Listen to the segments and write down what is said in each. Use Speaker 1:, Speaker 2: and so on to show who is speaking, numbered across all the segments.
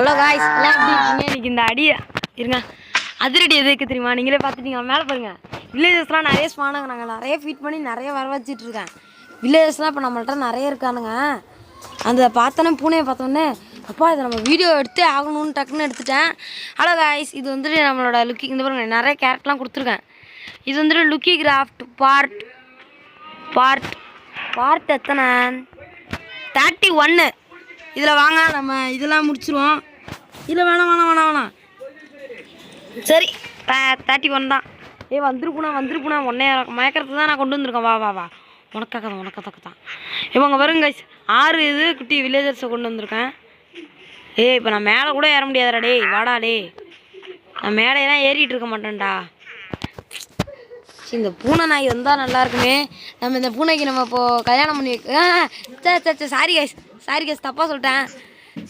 Speaker 1: Hello guys, எல்லாம் எப்படி இருக்கீங்க? இன்றைக்கி இந்த அடி இருங்க அதிரடி எதுக்கு தெரியுமா? நீங்களே பார்த்துட்டீங்க. மேலே பாருங்கள், வில்லேஜஸ்லாம் நிறைய ஸ்பானாங்க. நாங்கள் நிறைய ஃபீட் பண்ணி நிறைய வர வச்சிட்ருக்கேன். வில்லேஜஸ்லாம் இப்போ நம்மள்ட்ட நிறைய இருக்கானுங்க. அந்த பார்த்தோன்னே பூனையை பார்த்தோன்னே அப்பா இதை நம்ம வீடியோ எடுத்தே ஆகணும்னு டக்குன்னு எடுத்துட்டேன். ஹலோ காய்ஸ், இது வந்துட்டு நம்மளோட லுக்கி. இந்த பாருங்க நிறைய கேரட்லாம் கொடுத்துருக்கேன். இது வந்துட்டு லுக்கி கிராஃப்ட் பார்ட் எத்தனை 31. இதில் வாங்க நம்ம இதெல்லாம் முடிச்சிருவோம். இதில் வேணாம் சரி 31 தான். வந்துருப்புனா உடனே மயக்கிறதுக்கு தான் நான் கொண்டு வந்திருக்கேன். வா உனக்காக தான். இவங்க வருங்க கைஸ், 6 இது குட்டி வில்லேஜர்ஸை கொண்டு வந்திருக்கேன். இப்போ நான் மேலே கூட ஏற முடியாதடா டேய், வாடா டே. நான் மேலேலாம் ஏறிட்டு இருக்க மாட்டேன்டா. இந்த பூனை நாய் வந்தால் நல்லா இருக்குமே. நம்ம இந்த பூனைக்கு நம்ம இப்போது கல்யாணம் பண்ணி சாரி கைஸ் தப்பாக சொல்லிட்டேன்.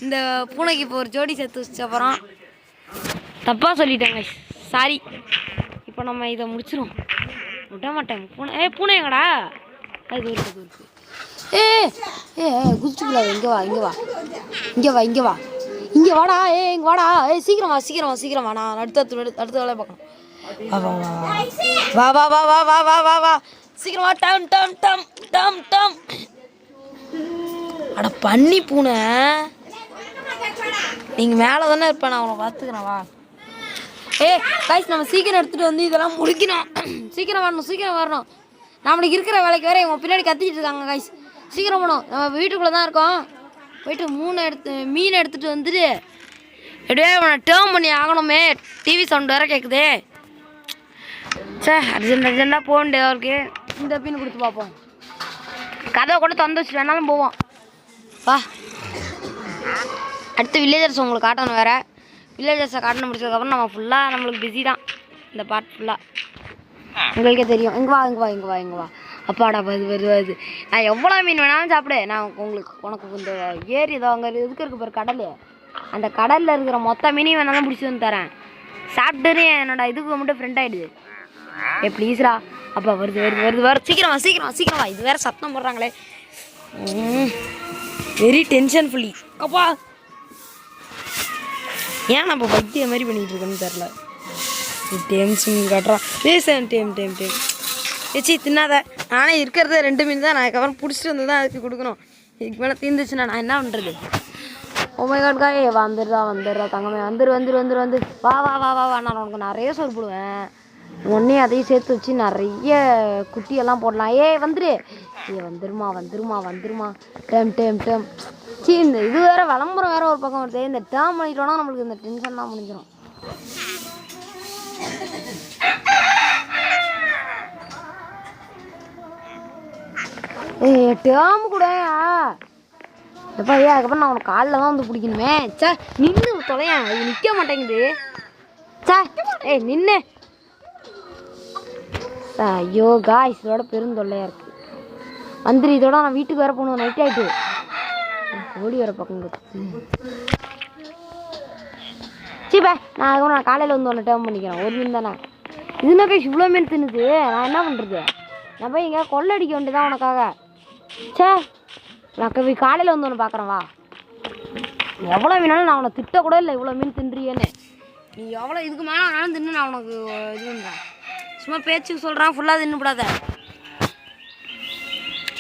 Speaker 1: இந்த பூனைக்கு இப்போ ஒரு ஜோடி சேர்த்து வச்ச அப்புறம் தப்பாக சொல்லிட்டேன் கைஸ், சாரி. இப்போ நம்ம இதை முடிச்சிடும். விட மாட்டேன் பூனை எங்கடா? அது இருக்கு. குதிச்சுக்கூடாது. இங்கே வா இங்கே வாடா. இங்கே வாடா. சீக்கிரம் வா. நான் அடுத்த வேலையை பார்க்கணும். வா சீக்கிரம் வா. டம். அட பண்ணி பூனை, நீங்கள் மேலே தானே இருப்பேன், நான் அவனை பார்த்துக்கிறேன். வா கைஸ், நம்ம சீக்கிரம் எடுத்துகிட்டு வந்து இதெல்லாம் முடிக்கணும். சீக்கிரம் வரணும். நம்மளுக்கு இருக்கிற வேலைக்கு வேறு இவங்க பின்னாடி கத்திக்கிட்டு இருக்காங்க கைஸ். சீக்கிரம் போகணும். நம்ம வீட்டுக்குள்ளே தான் இருக்கோம். போயிட்டு மீன் எடுத்துகிட்டு வந்துட்டு எப்படியே அவனை டேர்ம் பண்ணி ஆகணுமே. டிவி சவுண்ட் வேறு கேட்குது. அர்ஜென்ட்டாக போக வேண்டியதாக இருக்கு. இந்த மீன் கொடுத்து பார்ப்போம். கதவை கூட திறந்து வச்சுட்டு வேணாலும் போவோம். வா, அடுத்து வில்லேஜர்ஸ் உங்களுக்கு காட்டணும் வேறு. வில்லேஜர்ஸை காட்டணும் முடிச்சதுக்கப்புறம் நம்ம ஃபுல்லாக நம்மளுக்கு பிஸி தான். இந்த பார்ட் ஃபுல்லாக உங்களுக்கே தெரியும். இங்கே வா. அப்பாடா வருது. நான் எவ்வளோ மீன் வேணாலும் சாப்பிடு. நான் உனக்கு இந்த ஏரி ஏதோ அங்கே இருக்கு பாரு கடல். அந்த கடலில் இருக்கிற மொத்த மீனையும் வேணாலும் பிடிச்சி வந்து தரேன். சாப்பிட்டுன்னு என்னோட இதுக்கு மட்டும் ஃப்ரெண்ட் ஆகிடுது. ப்ளீஸ்ரா. அப்பா வருது. சீக்கிரம் வா. இது வேறு சத்தம் போடுறாங்களே. Very tension fully. அப்பா ஏன் நம்ம பைத்திய மாதிரி பண்ணிகிட்டு இருக்கோன்னு தெரில. டென்ஷன் காட்டுறான். டேம் ஏச்சி தின்னாத. நானே இருக்கிறது 2 மீன் தான். நான் அதுக்கப்புறம் பிடிச்சிட்டு வந்து தான் அதுக்கு கொடுக்கணும். இதுக்கு மேலே தீர்ந்துச்சுன்னா நான் என்ன பண்ணுறது? ஓமைகாட்காயே வந்துடுறா தங்கமே. வந்து வா. நான் உனக்கு நிறைய சோறு போடுவேன். ஒன்றே அதையும் சேர்த்து வச்சு நிறைய குட்டியெல்லாம் போடலாம். வந்துரு. வந்துருமா. டேம். சீ, இந்த இது வேறு விளம்பரம் வேறு ஒரு பக்கம் வருது. இந்த டேர்ம் பண்ணிட்டோன்னா நம்மளுக்கு இந்த டென்ஷன்லாம் முடிஞ்சிடும். டேர்ம் கூட எப்பா அதுக்கப்புறம் நான் உனக்கு காலில் தான் வந்து பிடிக்கணுமே. நின்று தொலையன். இது நிற்க மாட்டேங்குது. நின்று. ஐயோ காய்ஸ், இதோட பெருந்தொல்லையாக இருக்குது. வந்துரு. இதோட நான் வீட்டுக்கு வேறு போகணும். நைட் ஆகிட்டு ஓடி வர பக்கம் சீப்பா. நான் அதுக்கப்புறம் நான் காலையில் வந்து ஒன்று டேர்ம் பண்ணிக்கிறேன். ஒரு மீன் தானே இதுனா கைஸ். இவ்வளோ மீன் தின்னுது. நான் என்ன பண்ணுறது? நான் போய் இங்கே கொள்ளை அடிக்க வேண்டியதான் உனக்காக. நான் போய் காலையில் வந்து ஒன்று பார்க்குறேன். வா. எவ்வளோ மீனாலும் நான் உனக்கு திட்டக்கூட இல்லை. இவ்வளோ மீன் தின்றியேன்னு. நீ எவ்வளோ இதுக்கு மேலே ஆனாலும் தின்னு நான் உனக்கு இது பண்ணுறேன். சும்மா பேச்சுக்கு சொல்கிறான். ஃபுல்லாக தின்னுப்படாத.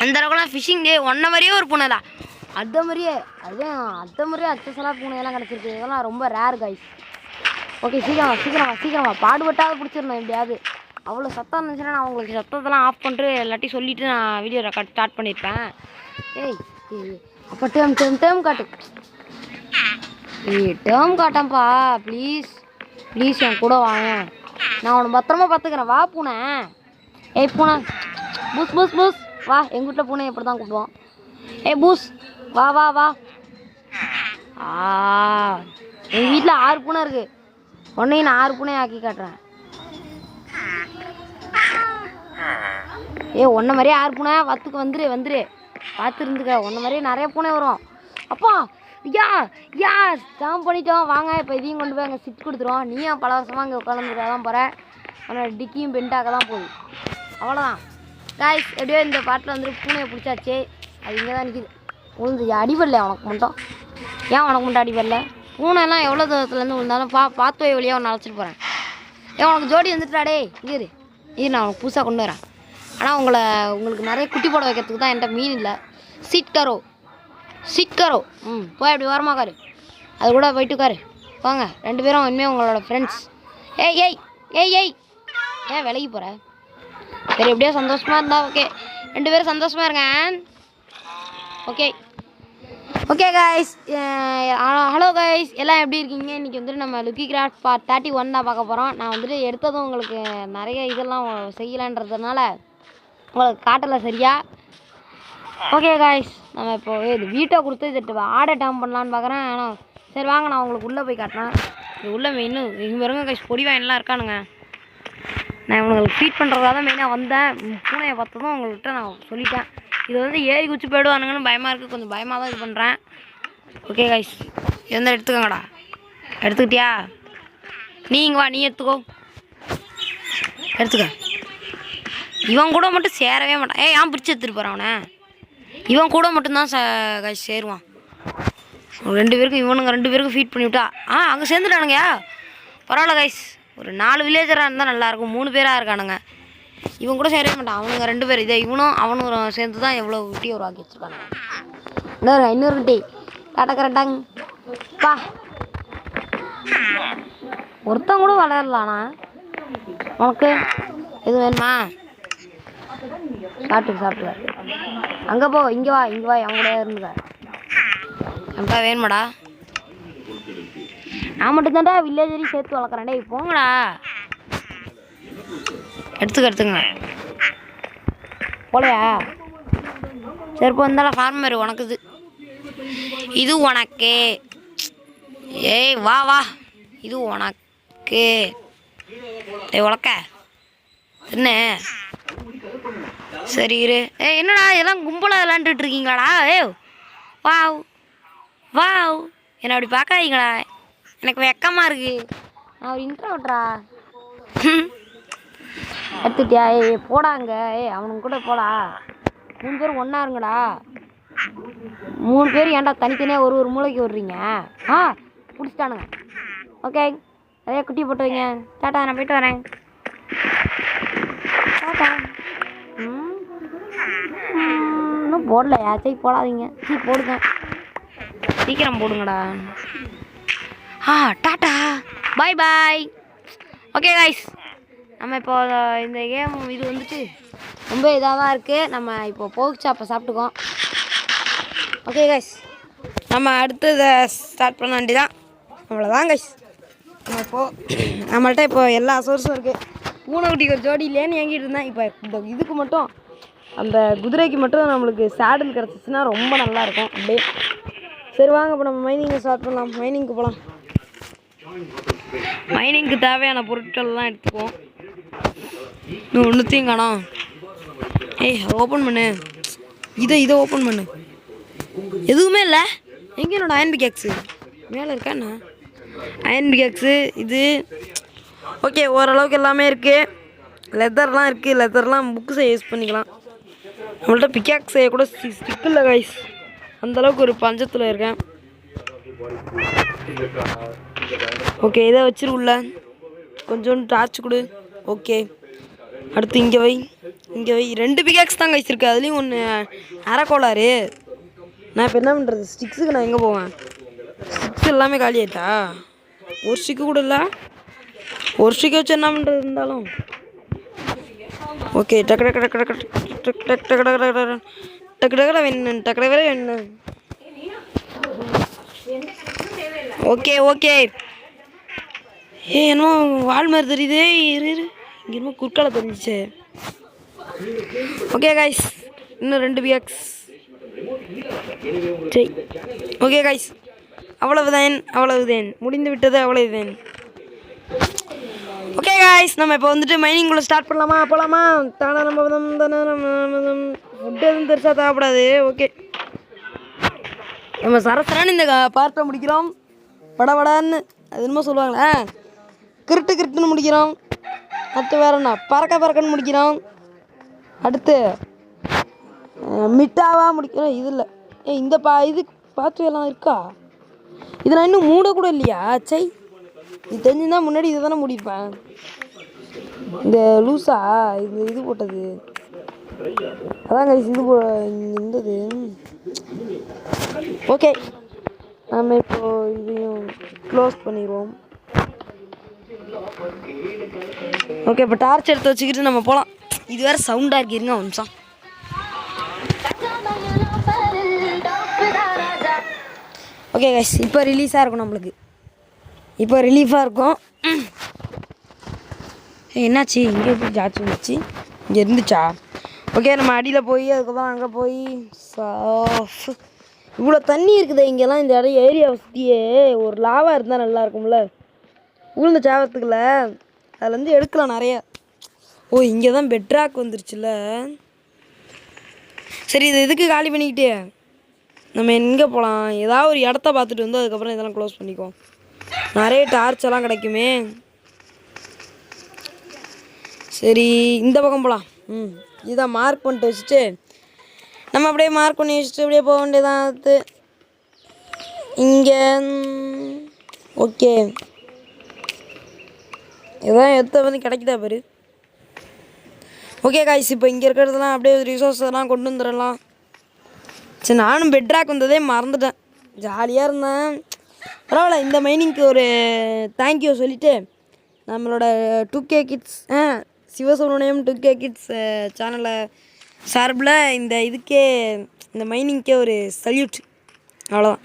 Speaker 1: அந்த அளவுக்குலாம் ஃபிஷிங் டே ஒன்றை மாதிரியே ஒரு பூனைடா. அந்த மாதிரியே அச்சசலாக பூனையெல்லாம் கிடச்சிருக்கு. இதெல்லாம் ரொம்ப ரேர் காய்ஸ். ஓகே, சீக்கிரம் வா. பாடுபட்டாவது பிடிச்சிருந்தேன் எப்படியாவது. அவ்வளோ சத்தம் இருந்துச்சுன்னா நான் உங்களுக்கு சத்தத்தெல்லாம் ஆஃப் பண்ணிட்டு எல்லாத்தையும் சொல்லிவிட்டு நான் வீடியோ ரெக்கார்ட் ஸ்டார்ட் பண்ணியிருப்பேன். அப்போ டேர்ம் காட்டு. டேர்ம் காட்டேன்ப்பா. ப்ளீஸ் என் கூட வாங்க. நான் உன்னை பத்திரமா பார்த்துக்கிறேன். வா பூனை. பூனை பூஸ் வா. எங்கள் வீட்டில் பூனை எப்படி தான் கூப்பிடுவோம். பூஸ் வா. எங்கள் வீட்டில் 6 பூனை இருக்குது. உன்னையும் நான் 6 பூனை ஆக்கி காட்டுறேன். ஒன்றை மாதிரியே 6 பூனை வத்துக்கு வந்துரு. பார்த்து இருந்துக்க. ஒன்றை மாதிரியே நிறைய பூனை வரும். அப்பா ஜாம் பண்ணிட்டோம். வாங்க இப்போ இதையும் கொண்டு போய் அங்கே சிட் கொடுத்துருவோம். நீயும் பல வருஷமாக அங்கே உட்காந்துருக்க தான் போகிறேன். ஆனால் டிக்கியும் பெண்டாக்க தான் போகுது. அவ்வளோதான் காய்ஸ். எப்படியோ இந்த பாட்டில் வந்துட்டு பூனையை பிடிச்சாச்சு. அது இங்கே தான் நிற்கிது. உழுந்து அடிபடல உனக்கு மட்டும். ஏன் உனக்கு மட்டும் அடிபடல? பூனைலாம் எவ்வளோ தூரத்துலேருந்து விழுந்தாலும் பார்த்து போய் வழியாக ஒன்று அழைச்சிட்டு போகிறேன். உனக்கு ஜோடி வந்துட்டுடாடே இரு நான் உனக்கு புதுசாக கொண்டு வரேன். ஆனால் உங்களுக்கு நிறைய குட்டி போட வைக்கிறதுக்கு தான் என்கிட்ட மீன் இல்லை. சீட் கரோ போய் அப்படி வரமா காரு, அது கூட போயிட்டு உட்காரு. வாங்க 2 பேரும் இனிமேல் உங்களோட ஃப்ரெண்ட்ஸ். ஏய் ஏன் விலகி போகிற? சரி எப்படியோ சந்தோஷமாக இருந்தா ஓகே. 2 பேரும் சந்தோஷமாக இருங்க. ஓகே கைஸ், ஹலோ கைஸ், எல்லாம் எப்படி இருக்கீங்க? இன்றைக்கி வந்துட்டு நம்ம லுக்கி கிராஃப்ட் பார்ட் 31 தான் பார்க்க போகிறோம். நான் வந்துட்டு எடுத்ததும் உங்களுக்கு நிறைய இதெல்லாம் செய்யலான்றதுனால உங்களுக்கு காட்டலை சரியா. ஓகே கைஸ், நம்ம இப்போ இது வீட்டை கொடுத்து இது ஆடை டாம் பண்ணலான்னு பார்க்குறேன். ஆனால் சரி வாங்க நான் உங்களுக்கு உள்ளே போய் காட்டினேன். இது உள்ளே மெயின் இங்கே வருங்க கைஸ், பொடி வாயின்லாம் இருக்கானுங்க. நான் உங்களுக்கு ஃபீட் பண்ணுறதா தான் மெயினாக வந்தேன். பூனையை பார்த்ததும் உங்கள்கிட்ட நான் சொல்லிட்டேன். இது வந்து ஏறி குச்சி போயிடுவானுங்கன்னு பயமாக இருக்குது, கொஞ்சம் பயமாக தான் இது பண்ணுறேன். ஓகே கைஸ், இருந்தால் எடுத்துக்கோங்கடா. எடுத்துக்கிட்டியா? நீ இங்கே வா, நீ எடுத்துக்கோ. எடுத்துக்க. இவன் கூட மட்டும் சேரவே மாட்டான். ஏன் பிடிச்சி எடுத்துகிட்டு போகிறான் அவனை? இவன் கூட மட்டும்தான் கைஸ் சேருவான். 2 பேருக்கும் இவனுங்க 2 பேருக்கும் ஃபீட் பண்ணிவிட்டா அங்கே சேர்ந்துட்டானுங்கயா. பரவாயில்ல கைஸ், ஒரு 4 வில்லேஜராக இருந்தால் நல்லாயிருக்கும். 3 பேராக இருக்கானுங்க. இவன் கூட சேரவே மாட்டான். அவனுங்க 2 பேர், இதே இவனும் அவனும் சேர்ந்து தான் எவ்வளோ குட்டியை உருவாக்கி வச்சுருக்கானுங்க. இன்னொரு குட்டி டாட்டா கரெக்டாங்க பா. ஒருத்தன் கூட வளரலாண்ணா. உனக்கு எது வேணுமா? சாப்பிட்டு அங்கே போ, இங்கே வா அவங்க கூட இருந்துக்க. எனக்கா வேணுமாடா? நான் மட்டும்தான்டா வில்லேஜரையும் சேர்த்து வளர்க்குறேன்டே. போங்கடா, எடுத்துங்க. போலையா? சரி இப்போ இருந்தாலும் ஃபார்மர் உனக்கு இது உனக்கு. ஏய் வா இது உனக்கு. உனக்க என்ன? சரி இரு. என்னடா இதெல்லாம் கும்பலாக விளாண்டுட்டு இருக்கீங்களாடா? வாவ் என்னை அப்படி பார்க்காதீங்களா, எனக்கு வெக்கமாக இருக்கு. நான் ஒரு இன்ட்ரோவர்ட்ரா. எடுத்துட்டியா? போடாங்க. அவனுங்க கூட போடா. 3 பேரும் ஒன்றா இருங்கடா. 3 பேர் ஏன்டா தனித்தனியாக ஒரு மூளைக்கு விடுறீங்க? பிடிச்சிட்டானுங்க. ஓகே, நிறைய குட்டி போட்டு வைங்க. டாட்டா, நான் போயிட்டு வரேன். டாட்டா. இன்னும் போடலையா? சரி போடாதீங்க. போடுங்க, சீக்கிரம் போடுங்கடா. டாட்டா, பாய். ஓகே கைஸ், நம்ம இப்போ இந்த கேம் இது வந்துட்டு ரொம்ப இதாக தான் இருக்குது. நம்ம இப்போ போக்சா அப்போ சாப்பிட்டுக்கோம். ஓகே கைஸ், நம்ம அடுத்து இதை ஸ்டார்ட் பண்ண வேண்டியதான். அவ்வளோதான் கைஸ். நம்மள்ட்ட இப்போ எல்லா சோர்ஸும் இருக்குது. பூனைக்குட்டிக்கு ஒரு ஜோடி இல்லையான்னு ஏங்கிட்டு இருந்தேன். இப்போ இந்த இதுக்கு மட்டும், அந்த குதிரைக்கு மட்டும் நம்மளுக்கு சேடல் கிடச்சிச்சின்னா ரொம்ப நல்லாயிருக்கும் அப்படியே. சரி வாங்க இப்போ நம்ம மைனிங்கை ஸ்டார்ட் பண்ணலாம். மைனிங்க்கு போகலாம். மைனிங்க்கு தேவையான பொருட்கள்லாம் எடுத்துக்குவோம். இன்னும் ஒன்றுத்தையும் காணோம். ஓப்பன் பண்ணு. இதை ஓப்பன் பண்ணு. எதுவுமே இல்லை. எங்கே என்னோட அயன் பிகேக்ஸு மேலே இருக்கா என்ன? அயன் பிகேக்ஸு இது ஓகே, ஓரளவுக்கு எல்லாமே இருக்குது. லெதர்லாம் இருக்குது. லெதர்லாம் புக்கு செய்ய யூஸ் பண்ணிக்கலாம். நம்மள்ட்ட பிகேக்ஸ் செய்ய கூட ஸ்டிக் இல்லை கைஸ். அந்தளவுக்கு ஒரு பஞ்சத்தில் இருக்கேன். ஓகே, இதை வச்சிருக்குள்ள கொஞ்சோண்டு டார்ச் கொடு. ஓகே, அடுத்து இங்கே வை. 2 பிகேக்ஸ் தான் கைச்சிருக்கு. அதுலேயும் ஒன்று அரைக்கோளாறு. நான் இப்போ என்ன பண்ணுறது? ஸ்டிக்ஸுக்கு நான் எங்கே போவேன்? ஸ்டிக்ஸ் எல்லாமே காலி ஆகிட்டா. ஒரு ஸ்டிக்கு கூட இல்லை. ஒரு ஸ்டிக்கை வச்சு என்ன பண்ணுறது இருந்தாலும். ஓகே, டக்கு வேணும். ஓகே என்னமோ வால் மாதிரி தெரியுது. இங்கே என்னமோ குறுக்கால தெரிஞ்சிச்சு. ஓகே கைஸ், இன்னும் 2 பிகேக்ஸ். சரி ஓகே கைஸ், அவ்வளவுதான் முடிந்து விட்டது. அவ்வளவுதான். ஓகே கைஸ், நம்ம இப்போ வந்துட்டு மைனிங்குள்ளே ஸ்டார்ட் போகலாமா? தானே ஃபுட்டு எதுவும் பெருசாக தேவைப்படாது. ஓகே, நம்ம சரசரான்னு இந்த பார்ட்டை முடிக்கிறோம். படபடான்னு அது என்னமோ சொல்லுவாங்களே, கிருட்டுன்னு முடிக்கிறோம். அடுத்து வேற என்ன, பறக்கன்னு முடிக்கிறோம். அடுத்து மிட்டாவாக முடிக்கிறோம். இது இல்லை. இது பார்த்து எல்லாம் இருக்கா?
Speaker 2: இதை நான் இன்னும் மூட கூட இல்லையா? சை, இது தெரிஞ்சுதான் முன்னாடி இதை தானே மூடிப்பேன். இந்த லூஸா இது போட்டது அதான் கைஸ். இது இருந்தது. ஓகே, நம்ம இப்போ இதையும் க்ளோஸ் பண்ணிடுவோம். ஓகே, இப்போ டார்ச் எடுத்து வச்சுக்கிட்டு நம்ம போகலாம். இது வேறு சவுண்டாக இருக்கு, இருங்க ஒரு நிமிஷம். ஓகே கைஸ், இப்போ ரிலீஸாக இருக்கும் நம்மளுக்கு. இப்போ ரிலீஃபாக இருக்கும். என்னாச்சு? இங்கே எப்படி ஜாச்சு வந்துச்சு? இங்கே இருந்துச்சா? ஓகே, நம்ம அடியில் போய் அதுக்கப்புறம் அங்கே போய் இவ்வளோ தண்ணி இருக்குது இங்கெல்லாம். இந்த இடம் ஏரியாவை சுற்றியே ஒரு லாவா இருந்தால் நல்லா இருக்கும்ல, உளுந்த சாவத்துக்குள்ள. அதுலேருந்து எடுக்கலாம் நிறைய. ஓ, இங்கே தான் பெட்ராக் வந்துருச்சுல்ல. சரி, இது எதுக்கு காலி பண்ணிக்கிட்டே நம்ம எங்கே போகலாம்? ஏதாவது ஒரு இடத்த பார்த்துட்டு வந்து அதுக்கப்புறம் இதெல்லாம் க்ளோஸ் பண்ணிக்குவோம். நிறைய டார்ச் எல்லாம் கிடைக்குமே. சரி, இந்த பக்கம் போகலாம். இதுதான் மார்க் பண்ணிட்டு வச்சுட்டு நம்ம அப்படியே மார்க் பண்ணி வச்சுட்டு அப்படியே போக வேண்டியதான். இங்கே ஓகே, எதாவது எடுத்த வந்து கிடைக்குதா பாரு. ஓகே காய்ஸ், இப்போ இங்கே இருக்கிறதுலாம் அப்படியே ரிசோர்ஸ் எல்லாம் கொண்டு வந்துடலாம். சரி, நானும் பெட்ராக் வந்ததே மறந்துட்டேன். ஜாலியாக இருந்தேன். பரவாயில்ல, இந்த மைனிங்க்கு ஒரு தேங்க்யூ சொல்லிவிட்டு நம்மளோட 2K kids Sivasubramaniam 2K kids சேனலை சார்பில் இந்த இதுக்கே, இந்த மைனிங்க்கே ஒரு சல்யூட். அவ்வளோதான்.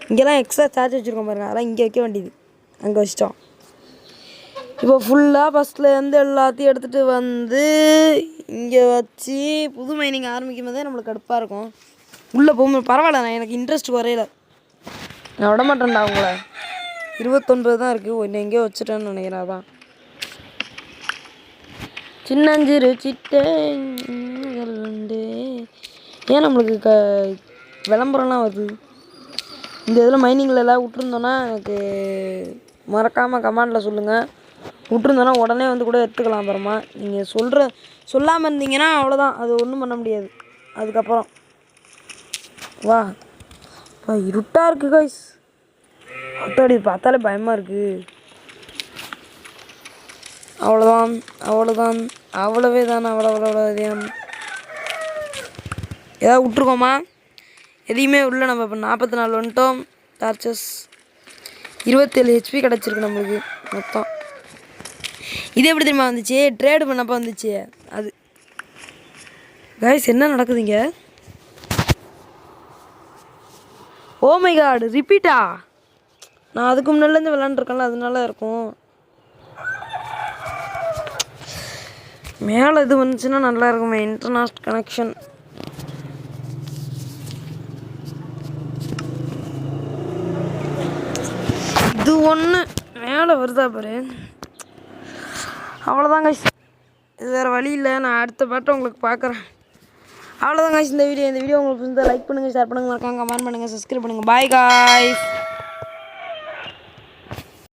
Speaker 2: இங்கெல்லாம் எக்ஸ்ட்ரா சார்ஜ் வச்சுருக்கோம் பாருங்கள், அதெல்லாம் இங்கே வைக்க வேண்டியது, அங்கே வச்சிட்டோம். இப்போ ஃபுல்லாக ஃபஸ்ட்லேருந்து எல்லாத்தையும் எடுத்துகிட்டு வந்து இங்கே வச்சு புது மைனிங் ஆரம்பிக்கும் போதே நம்மளுக்கு கடுப்பாக இருக்கும். உள்ளே போகும்போது பரவாயில்ல, நான் எனக்கு இன்ட்ரெஸ்ட் குறையல. நான் விட மாட்டேன்டா உங்களை. 29 தான் இருக்குது. ஒன்று எங்கேயோ வச்சுட்டேன்னு நினைக்கிறேன். அதான் சின்னஞ்சிறு சிட்டே. ஏன் நம்மளுக்கு விளம்பரம்லாம் வருது? இந்த இதில் மைனிங்கில் எல்லாம் விட்டுருந்தோன்னா எனக்கு மறக்காமல் கமெண்டில் சொல்லுங்கள். விட்டுருந்தோன்னா உடனே வந்து கூட எடுத்துக்கலாம். அப்புறமா நீங்கள் சொல்லாமல் இருந்தீங்கன்னா அவ்வளோதான், அது ஒன்றும் பண்ண முடியாது. அதுக்கப்புறம் வா இருட்டாக இருக்குது கைஸ். அத்தாடி, பார்த்தாலே பயமாக இருக்குது. அவ்வளோதான், அவ்வளோவே தானே. அவ்வளோதான். ஏதாவது விட்ருக்கோமா? எதையுமே உள்ள. நம்ம இப்போ 44 வந்துட்டோம். டார்ச்சஸ் 27 HP கிடச்சிருக்கு நம்மளுக்கு மொத்தம். இது எப்படி தெரியுமா வந்துச்சு? ட்ரேடு பண்ணப்போ வந்துச்சு அது. கைஸ், என்ன நடக்குதுங்க? ஓ மை காட், ரிப்பீட்டா? நான் அதுக்கு முன்னாடிலேருந்து விளாண்டுருக்கேன்ல, அதனால இருக்கும். மேலே இது வந்துச்சுன்னா நல்லா இருக்குமே, இன்டர்நெட் கனெக்ஷன். இது ஒன்று மேலே வருதா பாரு. அவ்வளோதான் கைஸ், இது வேறு வழி இல்லை. நான் அடுத்த பாட்டை உங்களுக்கு பார்க்குறேன். அவ்வளோதான் கைஸ், இந்த வீடியோ உங்களுக்கு பிடிச்சிருந்தா லைக் பண்ணுங்கள், ஷேர் பண்ணுங்கள், மறக்காம கமெண்ட் பண்ணுங்கள், சப்ஸ்கிரைப் பண்ணுங்கள். Bye guys.